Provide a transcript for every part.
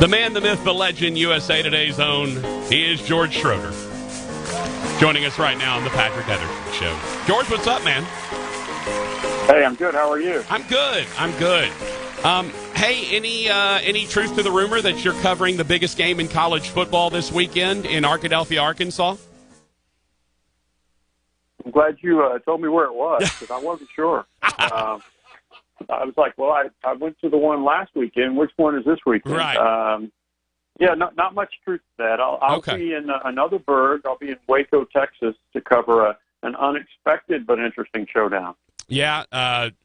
The man, the myth, the legend, USA Today's own, he is George Schroeder. Joining us right now on the Patrick Heatherton Show. George, what's up, man? Hey, I'm good. How are you? I'm good. Hey, any truth to the rumor that you're covering the biggest game in college football this weekend in Arkadelphia, Arkansas? I'm glad you told me where it was because I wasn't sure. I was like, well, I went to the one last weekend. Which one is this weekend? Right. Yeah, not much truth to that. I'll be in another burg. I'll be in Waco, Texas, to cover an unexpected but interesting showdown. Yeah.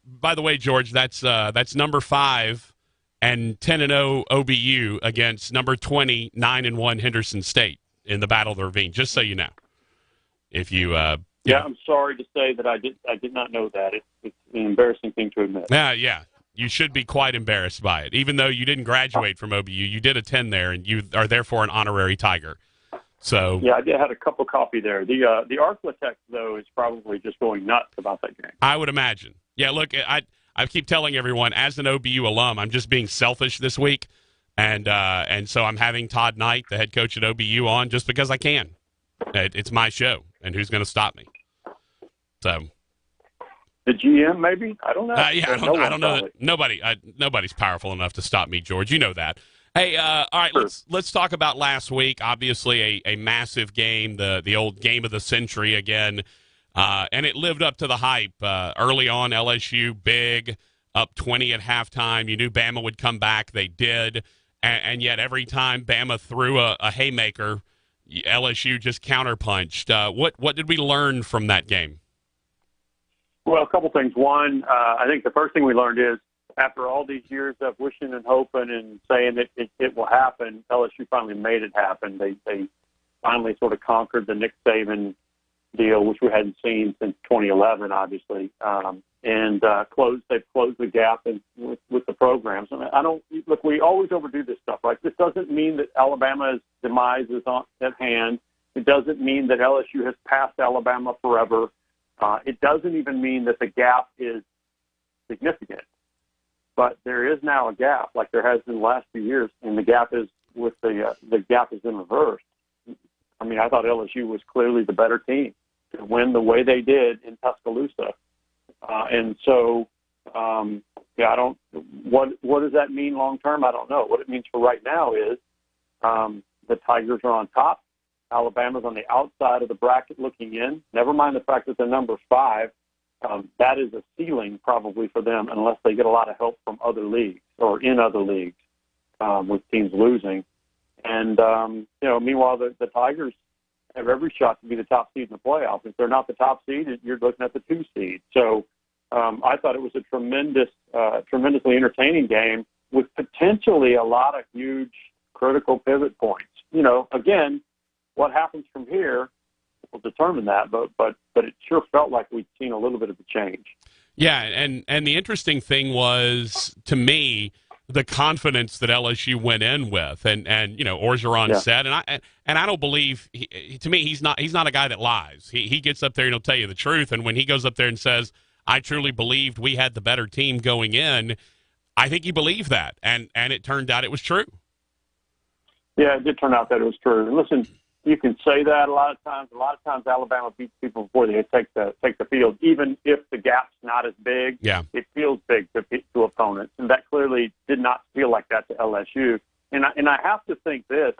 By the way, George, that's number 5 and 10-0 OBU against number 20, 9-1 Henderson State in the Battle of the Ravine. Just so you know, if you. Yeah, I'm sorry to say that I did not know that. It's an embarrassing thing to admit. Yeah. You should be quite embarrassed by it. Even though you didn't graduate from OBU, you did attend there, and you are therefore an honorary Tiger. So yeah, I did had a cup of coffee there. The Arklatex, though, is probably just going nuts about that game. I would imagine. Yeah, look, I keep telling everyone, as an OBU alum, I'm just being selfish this week, and so I'm having Todd Knight, the head coach at OBU, on just because I can. It's my show, and who's going to stop me? So. The GM, maybe? I don't know. Yeah, I don't know. Nobody's powerful enough to stop me, George. You know that. Hey, all right, sure. let's talk about last week. Obviously, a massive game, the old game of the century again, and it lived up to the hype. Early on, LSU big, up 20 at halftime. You knew Bama would come back. They did, and yet every time Bama threw a haymaker, LSU just counterpunched. What did we learn from that game? Well, a couple things. One, I think the first thing we learned is after all these years of wishing and hoping and saying that it will happen, LSU finally made it happen. They finally sort of conquered the Nick Saban deal, which we hadn't seen since 2011, obviously, and they've closed the gap with the programs. I mean, look. We always overdo this stuff, right? This doesn't mean that Alabama's demise is at hand. It doesn't mean that LSU has passed Alabama forever. It doesn't even mean that the gap is significant, but there is now a gap, like there has been the last few years, and the gap is the gap is in reverse. I mean, I thought LSU was clearly the better team to win the way they did in Tuscaloosa, and so I don't. What does that mean long term? I don't know. What it means for right now is the Tigers are on top. Alabama's on the outside of the bracket looking in. Never mind the fact that they're number 5. That is a ceiling probably for them unless they get a lot of help from other leagues or in other leagues with teams losing. And, meanwhile, the Tigers have every shot to be the top seed in the playoffs. If they're not the top seed, you're looking at the 2 seed. So I thought it was a tremendously entertaining game with potentially a lot of huge critical pivot points. Again, what happens from here will determine that, but it sure felt like we'd seen a little bit of a change. Yeah, and the interesting thing was, to me, the confidence that LSU went in with, and Orgeron said, and I don't believe to me he's not a guy that lies. He gets up there and he'll tell you the truth, and when he goes up there and says, "I truly believed we had the better team going in," I think he believed that, and it turned out it was true. Yeah, it did turn out that it was true. And listen. You can say that a lot of times. A lot of times Alabama beats people before they take the field, even if the gap's not as big. Yeah. It feels big to opponents, and that clearly did not feel like that to LSU. And I have to think this.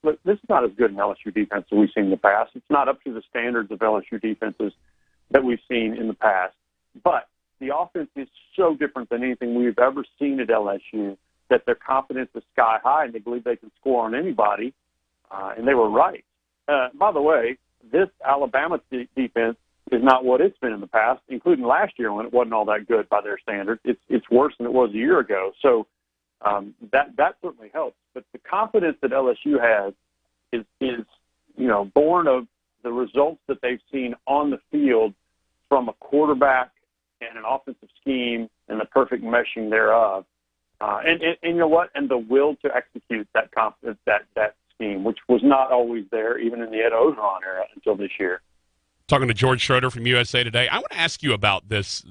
Look, this is not as good an LSU defense as we've seen in the past. It's not up to the standards of LSU defenses that we've seen in the past. But the offense is so different than anything we've ever seen at LSU that their confidence is sky high, and they believe they can score on anybody. And they were right. By the way, this Alabama defense is not what it's been in the past, including last year when it wasn't all that good by their standards. It's worse than it was a year ago. So that certainly helps. But the confidence that LSU has is born of the results that they've seen on the field from a quarterback and an offensive scheme and the perfect meshing thereof. And you know what? And the will to execute that confidence, that scheme, which was not always there even in the Ed Orgeron era until this year. Talking to George Schroeder from USA Today. I want to ask you about this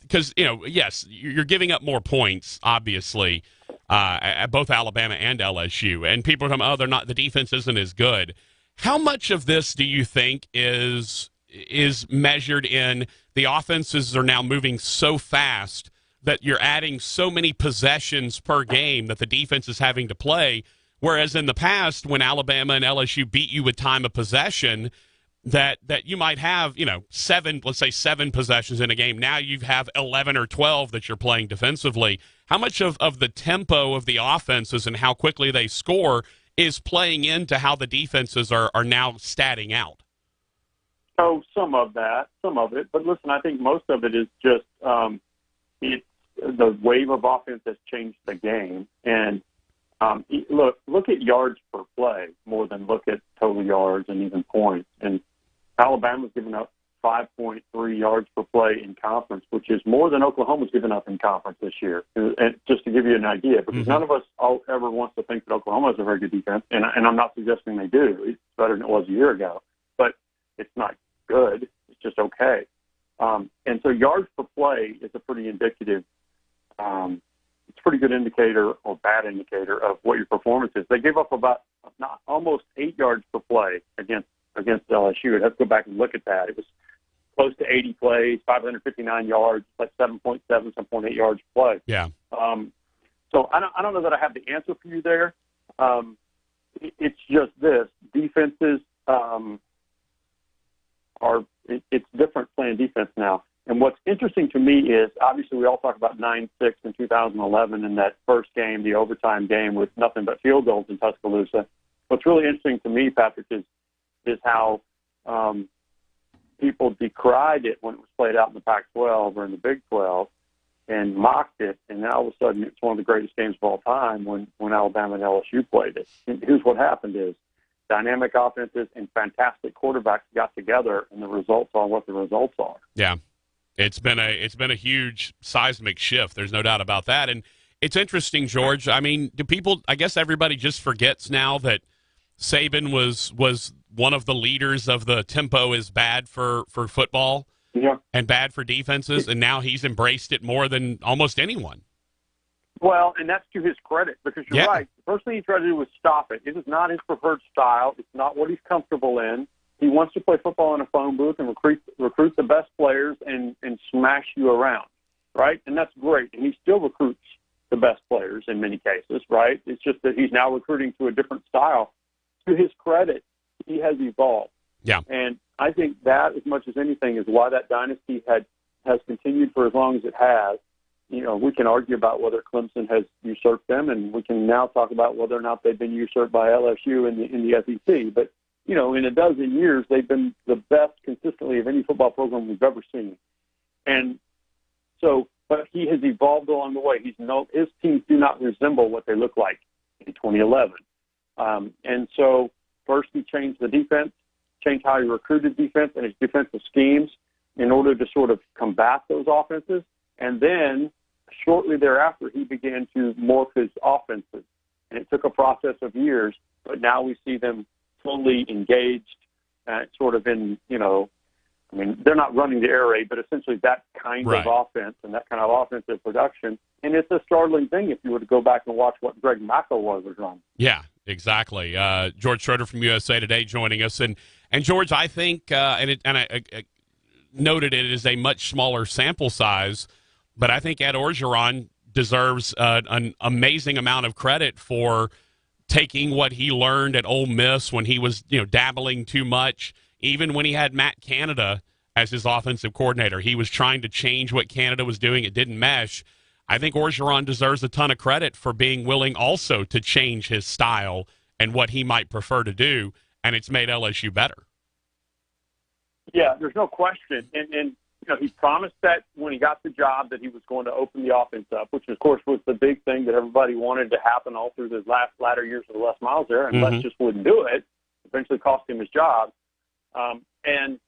because, yes, you're giving up more points, obviously, at both Alabama and LSU. And people come, oh, they're not, the defense isn't as good. How much of this do you think is measured in the offenses are now moving so fast that you're adding so many possessions per game that the defense is having to play, whereas in the past when Alabama and LSU beat you with time of possession, that you might have, seven possessions in a game. Now you have 11 or 12 that you're playing defensively. How much of the tempo of the offenses and how quickly they score is playing into how the defenses are now statting out? Oh, some of it. But listen, I think most of it is just the wave of offense has changed the game. And look at yards per play more than look at total yards and even points. And Alabama's given up 5.3 yards per play in conference, which is more than Oklahoma's given up in conference this year. And just to give you an idea, because none of us ever wants to think that Oklahoma is a very good defense, and I'm not suggesting they do. It's better than it was a year ago, but it's not good. It's just okay. And so yards per play is a pretty indicative. It's a pretty good indicator or bad indicator of what your performance is. They gave up about almost 8 yards per play against LSU. I'd have to go back and look at that. It was close to 80 plays, 559 yards, like 7.7, 7.8 yards per play. Yeah. So I don't know that I have the answer for you there. It's just this. Defenses it's different playing defense now. And what's interesting to me is, obviously, we all talk about 9-6 in 2011 in that first game, the overtime game with nothing but field goals in Tuscaloosa. What's really interesting to me, Patrick, is how people decried it when it was played out in the Pac-12 or in the Big 12 and mocked it, and now all of a sudden it's one of the greatest games of all time when Alabama and LSU played it. And here's what happened is dynamic offenses and fantastic quarterbacks got together, and the results are what the results are. Yeah. It's been a huge seismic shift. There's no doubt about that. And it's interesting, George. I mean, I guess everybody just forgets now that Saban was one of the leaders of the tempo is bad for football and bad for defenses, and now he's embraced it more than almost anyone. Well, and that's to his credit, because you're right. The first thing he tried to do was stop it. It is not his preferred style. It's not what he's comfortable in. He wants to play football in a phone booth and recruit the best players and smash you around, right? And that's great. And he still recruits the best players in many cases, right? It's just that he's now recruiting to a different style. To his credit, he has evolved. Yeah. And I think that, as much as anything, is why that dynasty has continued for as long as it has. We can argue about whether Clemson has usurped them, and we can now talk about whether or not they've been usurped by LSU in the SEC. But in a dozen years, they've been the best consistently of any football program we've ever seen. And so, but he has evolved along the way. His teams do not resemble what they look like in 2011. And so first he changed the defense, changed how he recruited defense and his defensive schemes in order to sort of combat those offenses. And then shortly thereafter, he began to morph his offenses. And it took a process of years, but now we see them fully engaged, sort of in, they're not running the air raid, but essentially that kind of offense and that kind of offensive production. And it's a startling thing if you were to go back and watch what Greg McElroy was running. Yeah, exactly. George Schroeder from USA Today joining us. And George, I think, I noted it as a much smaller sample size, but I think Ed Orgeron deserves an amazing amount of credit for taking what he learned at Ole Miss when he was, dabbling too much. Even when he had Matt Canada as his offensive coordinator, he was trying to change what Canada was doing. It didn't mesh. I think Orgeron deserves a ton of credit for being willing also to change his style and what he might prefer to do, and it's made LSU better. Yeah, there's no question. And he promised that when he got the job that he was going to open the offense up, which, of course, was the big thing that everybody wanted to happen all through the latter years of the Les Miles era, and Les just wouldn't do it. Eventually cost him his job. And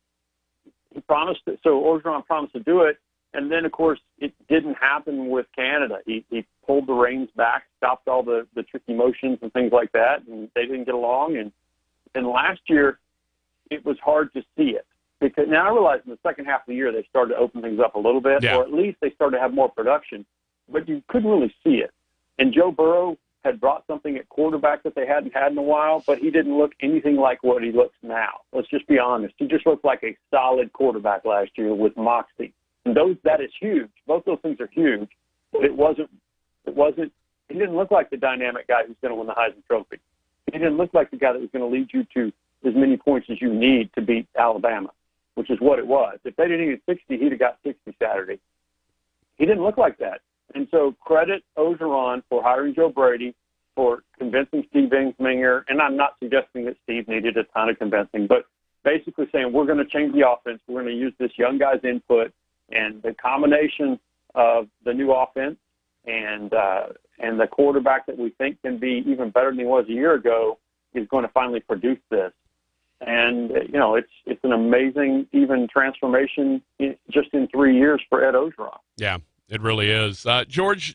he promised it. So Orgeron promised to do it. And then, of course, it didn't happen with Canada. He pulled the reins back, stopped all the tricky motions and things like that, and they didn't get along. And last year, it was hard to see it. Because now I realize in the second half of the year they started to open things up a little bit, or at least they started to have more production, but you couldn't really see it. And Joe Burrow had brought something at quarterback that they hadn't had in a while, but he didn't look anything like what he looks now. Let's just be honest. He just looked like a solid quarterback last year with moxie. And that is huge. Both those things are huge, but he didn't look like the dynamic guy who's going to win the Heisman Trophy. He didn't look like the guy that was going to lead you to as many points as you need to beat Alabama, which is what it was. If they didn't need 60, he'd have got 60 Saturday. He didn't look like that. And so credit Orgeron for hiring Joe Brady, for convincing Steve Ensminger, and I'm not suggesting that Steve needed a ton of convincing, but basically saying we're going to change the offense, we're going to use this young guy's input, and the combination of the new offense and the quarterback that we think can be even better than he was a year ago is going to finally produce this. And, it's an amazing even transformation just in 3 years for Ed Orgeron. Yeah. It really is. George,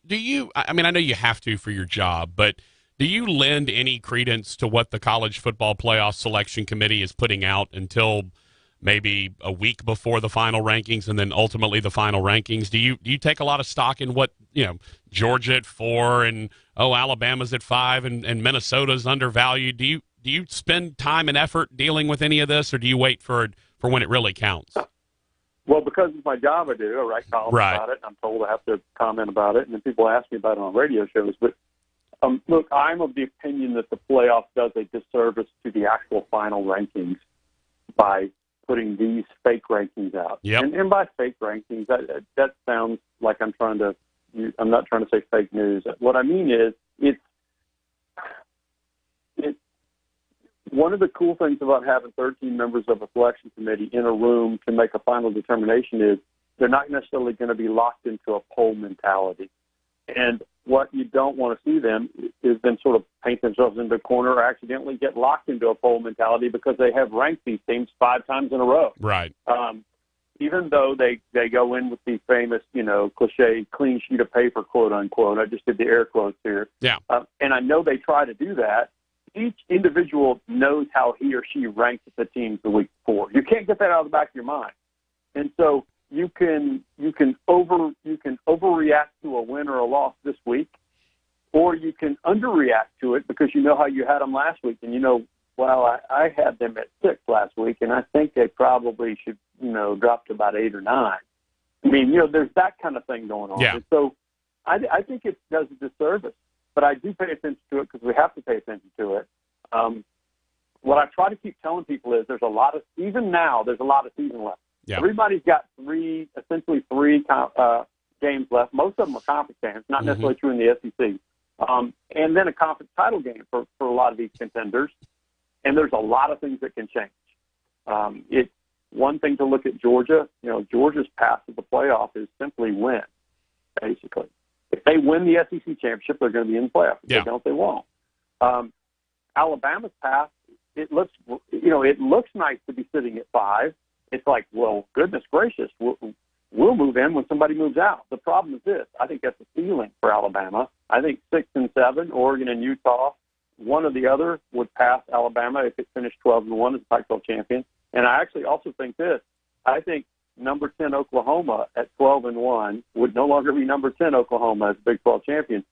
I know you have to for your job, but do you lend any credence to what the College Football Playoff Selection Committee is putting out until maybe a week before the final rankings and then ultimately the final rankings? Do you take a lot of stock in what, Georgia at 4 and, Alabama's at 5 and Minnesota's undervalued? Do you spend time and effort dealing with any of this, or do you wait for when it really counts? Well, because it's my job, I do. I write columns about it, and I'm told I have to comment about it, and then people ask me about it on radio shows. But, look, I'm of the opinion that the playoff does a disservice to the actual final rankings by putting these fake rankings out. Yep. And by fake rankings, that sounds like I'm not trying to say fake news. What I mean is it's one of the cool things about having 13 members of a selection committee in a room to make a final determination is they're not necessarily going to be locked into a poll mentality. And what you don't want to see them is them sort of paint themselves into a corner or accidentally get locked into a poll mentality because they have ranked these teams 5 times in a row. Right. Even though they go in with the famous, cliche clean sheet of paper, quote unquote. I just did the air quotes here. Yeah. And I know they try to do that. Each individual knows how he or she ranked the teams the week before. You can't get that out of the back of your mind. And so you can overreact to a win or a loss this week, or you can underreact to it because you know how you had them last week, and I had them at 6 last week, and I think they probably should drop to about 8 or 9. I mean, there's that kind of thing going on. Yeah. And so I think it does a disservice. But I do pay attention to it because we have to pay attention to it. What I try to keep telling people is there's a lot of season left. Yeah. Everybody's got essentially three games left. Most of them are conference games, not necessarily true in the SEC. And then a conference title game for a lot of these contenders. And there's a lot of things that can change. It's one thing to look at Georgia. Georgia's path to the playoff is simply win, basically. If they win the SEC championship, they're going to be in the playoff. If they don't, they won't. Alabama's path, it looks nice to be sitting at 5. It's like, well, goodness gracious, we'll move in when somebody moves out. The problem is this. I think that's the ceiling for Alabama. I think 6 and 7, Oregon and Utah, one or the other would pass Alabama if it finished 12-1 as a Pac-12 champion. And I actually also think this. I think number 10 Oklahoma at 12-1 would no longer be number 10 Oklahoma as Big 12 champion.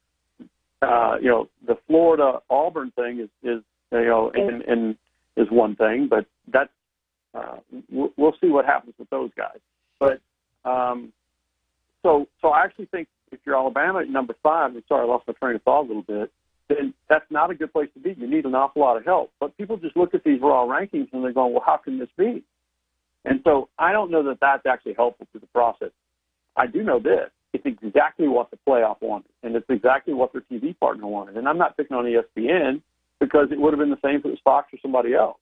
The Florida Auburn thing is one thing, but that's we'll see what happens with those guys. But so I actually think if you're Alabama at number 5, and sorry I lost my train of thought a little bit, then that's not a good place to be. You need an awful lot of help. But people just look at these raw rankings and they're going, well, how can this be? And so I don't know that that's actually helpful to the process. I do know this. It's exactly what the playoff wanted, and it's exactly what their TV partner wanted. And I'm not picking on ESPN because it would have been the same if it was Fox or somebody else.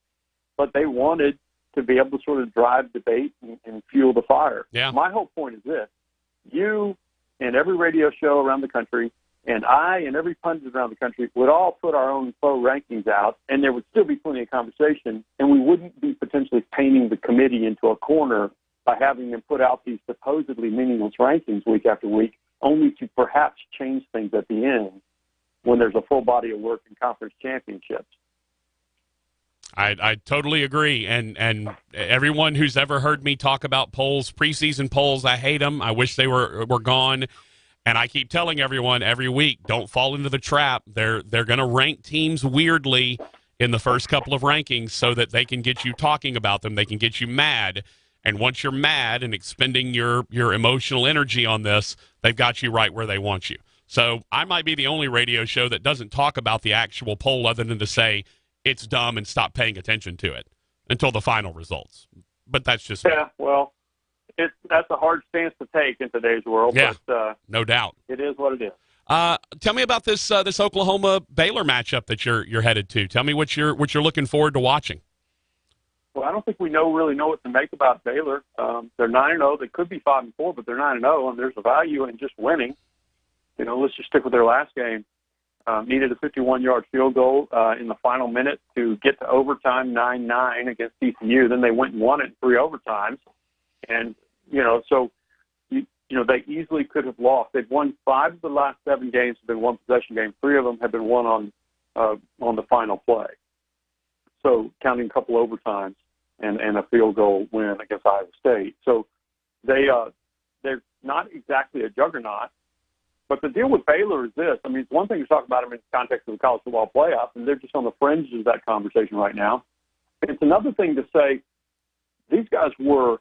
But they wanted to be able to sort of drive debate and fuel the fire. Yeah. My whole point is this. You and every radio show around the country and I and every pundit around the country would all put our own faux rankings out, and there would still be plenty of conversation, and we wouldn't be potentially painting the committee into a corner by having them put out these supposedly meaningless rankings week after week, only to perhaps change things at the end when there's a full body of work in conference championships. I totally agree, and everyone who's ever heard me talk about polls, preseason polls, I hate them. I wish they were gone. And I keep telling everyone every week, don't fall into the trap. They're going to rank teams weirdly in the first couple of rankings so that they can get you talking about them. They can get you mad. And once you're mad and expending your emotional energy on this, they've got you right where they want you. So I might be the only radio show that doesn't talk about the actual poll other than to say it's dumb and stop paying attention to it until the final results. But that's just me. Yeah, well, that's a hard stance to take in today's world. Yeah, but, no doubt. It is what it is. Tell me about this Oklahoma Baylor matchup that you're headed to. Tell me what you're looking forward to watching. Well, I don't think we really know what to make about Baylor. They're 9-0. They could be 5-4, but they're 9-0, and there's a value in just winning. You know, let's just stick with their last game. Needed a 51-yard field goal in the final minute to get to overtime 9-9 against TCU. Then they went and won it in 3 overtimes. And, so, they easily could have lost. They've won 5 of the last 7 games have been one-possession games. 3 of them have been won on the final play. So counting a couple overtimes and a field goal win against Iowa State. So they're not exactly a juggernaut. But the deal with Baylor is this. I mean, it's one thing to talk about them in the context of the college football playoff, and they're just on the fringes of that conversation right now. It's another thing to say these guys were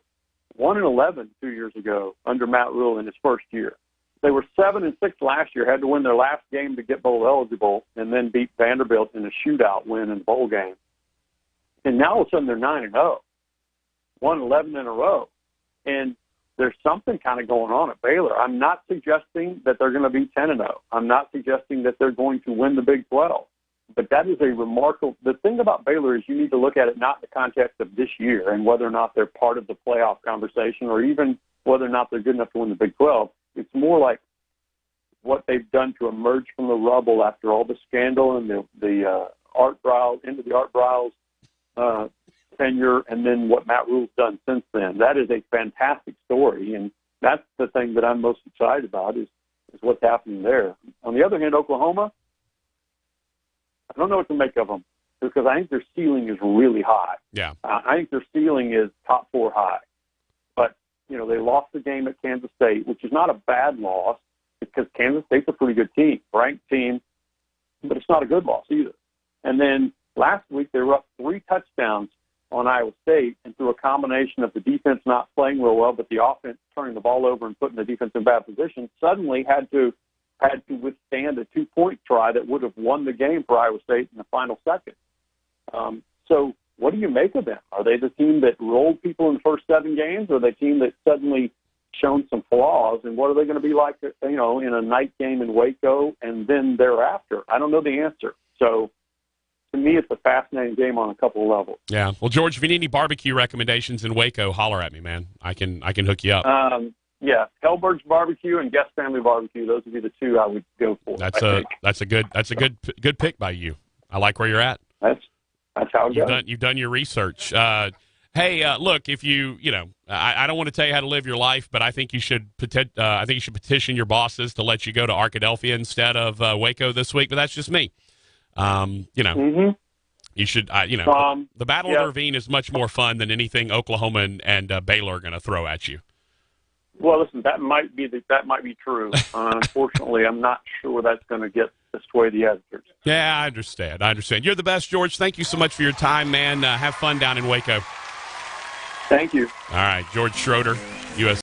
1-11 2 years ago under Matt Rule in his first year. They were 7-6 last year, had to win their last game to get bowl eligible, and then beat Vanderbilt in a shootout win in the bowl game. And now all of a sudden they're 9-0, 1-11 in a row. And there's something kind of going on at Baylor. I'm not suggesting that they're going to be 10-0. I'm not suggesting that they're going to win the Big 12. But that is a remarkable – the thing about Baylor is you need to look at it not in the context of this year and whether or not they're part of the playoff conversation or even whether or not they're good enough to win the Big 12. It's more like what they've done to emerge from the rubble after all the scandal and the Art Briles, into the Art Briles tenure, and then what Matt Rule's done since then. That is a fantastic story, and that's the thing that I'm most excited about is what's happening there. On the other hand, Oklahoma, I don't know what to make of them because I think their ceiling is really high. Yeah. I think their ceiling is top 4 high. But, they lost the game at Kansas State, which is not a bad loss because Kansas State's a pretty good team, ranked team, but it's not a good loss either. And then last week they were up 3 touchdowns on Iowa State, and through a combination of the defense not playing real well, but the offense turning the ball over and putting the defense in bad position, suddenly had to withstand a 2-point try that would have won the game for Iowa State in the final second. So what do you make of them? Are they the team that rolled people in the first 7 games, or are they a team that suddenly shown some flaws? And what are they going to be like, in a night game in Waco and then thereafter? I don't know the answer. So to me, it's a fascinating game on a couple of levels. Yeah. Well, George, if you need any barbecue recommendations in Waco, holler at me, man. I can hook you up. Yeah, Hellberg's Barbecue and Guest Family Barbecue. Those would be the 2 I would go for. That's a good pick by you. I like where you're at. That's how it goes. You've done your research. Hey, look, if I don't want to tell you how to live your life, but I think you should petition your bosses to let you go to Arkadelphia instead of Waco this week. But that's just me. Mm-hmm. You should, the Battle of Irvine is much more fun than anything Oklahoma and Baylor are going to throw at you. Well, listen, that might be true. Unfortunately, I'm not sure that's going to get to sway the editors. Yeah, I understand. You're the best, George. Thank you so much for your time, man. Have fun down in Waco. Thank you. All right, George Schroeder, U.S.